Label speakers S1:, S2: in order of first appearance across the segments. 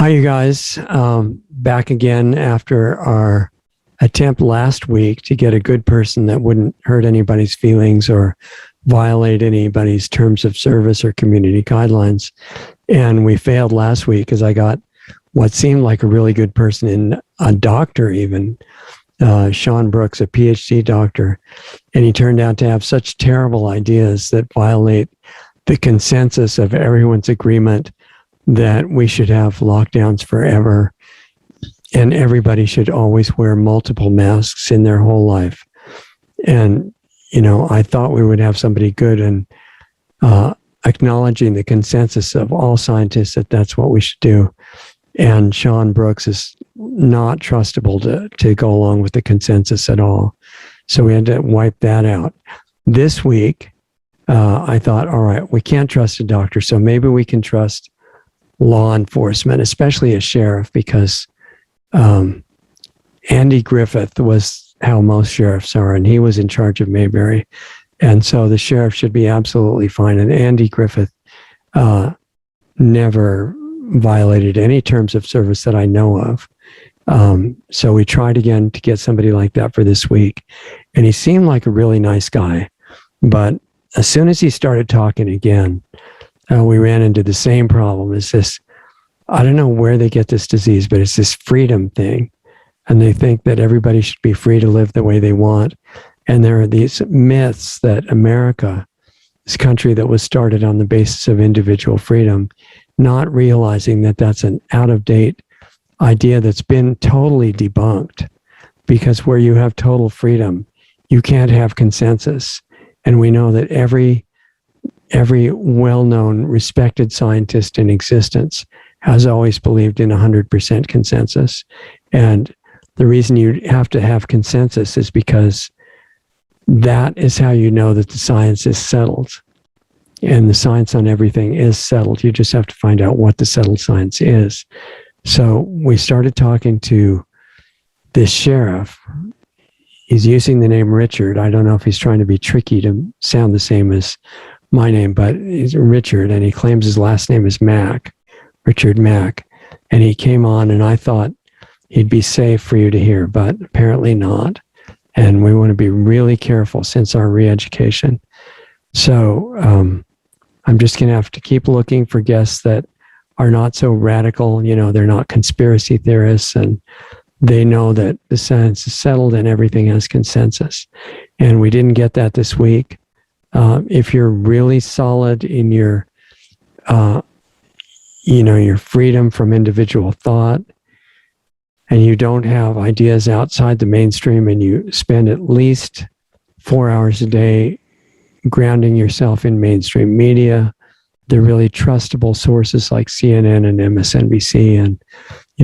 S1: Hi, you guys. Back again after our attempt last week to get a good person that wouldn't hurt anybody's feelings or violate anybody's terms of service or community guidelines. And we failed last week because I got what seemed like a really good person in a doctor even, Sean Brooks, a PhD doctor. And he turned out to have such terrible ideas that violate the consensus of everyone's agreement that we should have lockdowns forever and everybody should always wear multiple masks in their whole life. And, you know, I thought we would have somebody good and acknowledging the consensus of all scientists that that's what we should do. And Sean Brooks is not trustable to go along with the consensus at all. So we had to wipe that out. This week, I thought, all right, we can't trust a doctor, so maybe we can trust law enforcement, especially a sheriff, because Andy Griffith was how most sheriffs are, and he was in charge of Mayberry. And so the sheriff should be absolutely fine. And Andy Griffith never violated any terms of service that I know of. So we tried again to get somebody like that for this week. And he seemed like a really nice guy. But as soon as he started talking again, we ran into the same problem. It's this, I don't know where they get this disease, but it's this freedom thing. And they think that everybody should be free to live the way they want. And there are these myths that America, this country that was started on the basis of individual freedom, not realizing that that's an out-of-date idea that's been totally debunked. Because where you have total freedom, you can't have consensus. And we know that every well-known, respected scientist in existence has always believed in 100% consensus. And the reason you have to have consensus is because that is how you know that the science is settled. And the science on everything is settled. You just have to find out what the settled science is. So we started talking to this sheriff. He's using the name Richard. I don't know if he's trying to be tricky to sound the same as my name, but he's Richard, and he claims his last name is Mack, Richard Mack. And he came on, and I thought he'd be safe for you to hear, but apparently not. And we want to be really careful since our re-education. So I'm just going to have to keep looking for guests that are not so radical. You know, they're not conspiracy theorists, and they know that the science is settled and everything has consensus. And we didn't get that this week. If you're really solid in your, your freedom from individual thought, and you don't have ideas outside the mainstream, and you spend at least 4 hours a day grounding yourself in mainstream media, the really trustable sources like CNN and MSNBC, and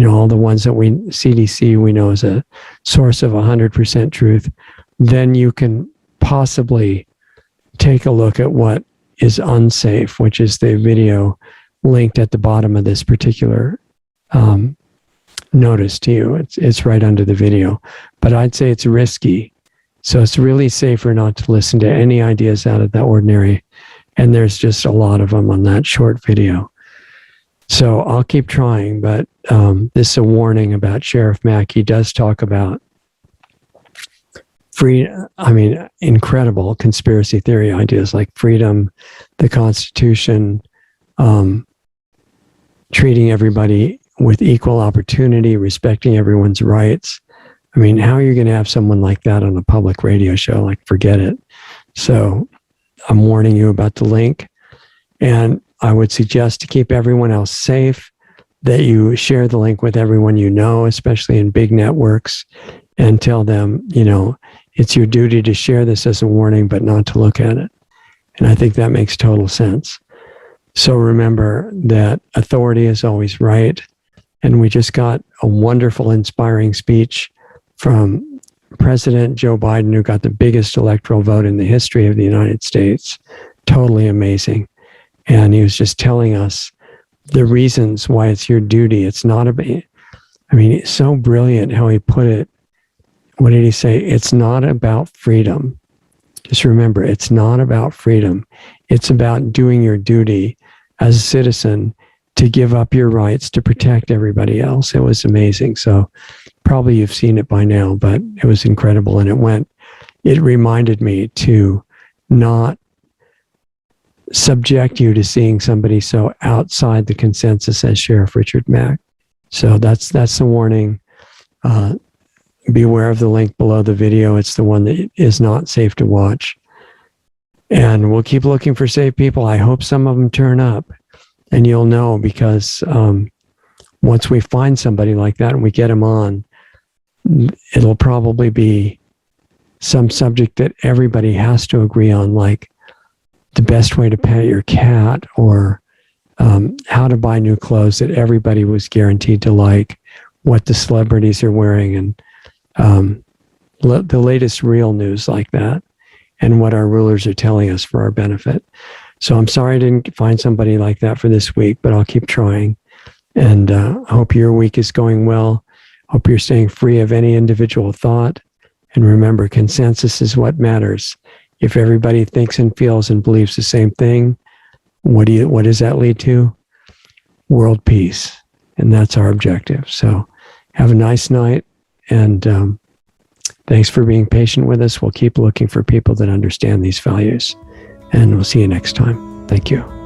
S1: all the ones that CDC we know is a source of 100% truth, then you can possibly take a look at what is unsafe, which is the video linked at the bottom of this particular notice to you. It's right under the video. But I'd say it's risky. So it's really safer not to listen to any ideas out of the ordinary. And there's just a lot of them on that short video. So I'll keep trying, but this is a warning about Sheriff Mack. He does talk about incredible conspiracy theory ideas like freedom, the Constitution, treating everybody with equal opportunity, respecting everyone's rights. I mean, how are you going to have someone like that on a public radio show? Like, forget it. So I'm warning you about the link. And I would suggest to keep everyone else safe, that you share the link with everyone you know, especially in big networks, and tell them, it's your duty to share this as a warning, but not to look at it. And I think that makes total sense. So remember that authority is always right. And we just got a wonderful, inspiring speech from President Joe Biden, who got the biggest electoral vote in the history of the United States. Totally amazing. And he was just telling us the reasons why it's your duty. It's not about, it's so brilliant how he put it. What did he say? It's not about freedom. Just remember, it's not about freedom. It's about doing your duty as a citizen to give up your rights to protect everybody else. It was amazing. So probably you've seen it by now, but it was incredible. And it reminded me to not subject you to seeing somebody so outside the consensus as Sheriff Richard Mack. So that's the warning. Beware of the link below the video. It's the one that is not safe to watch. And we'll keep looking for safe people. I hope some of them turn up, and you'll know, because once we find somebody like that and we get them on, it'll probably be some subject that everybody has to agree on, like the best way to pet your cat, or how to buy new clothes that everybody was guaranteed to like, what the celebrities are wearing, and the latest real news like that, and what our rulers are telling us for our benefit. So I'm sorry I didn't find somebody like that for this week, but I'll keep trying. And I hope your week is going well. Hope you're staying free of any individual thought. And remember, consensus is what matters. If everybody thinks and feels and believes the same thing, what does that lead to? World peace. And that's our objective. So have a nice night. And thanks for being patient with us. We'll keep looking for people that understand these values. And we'll see you next time. Thank you.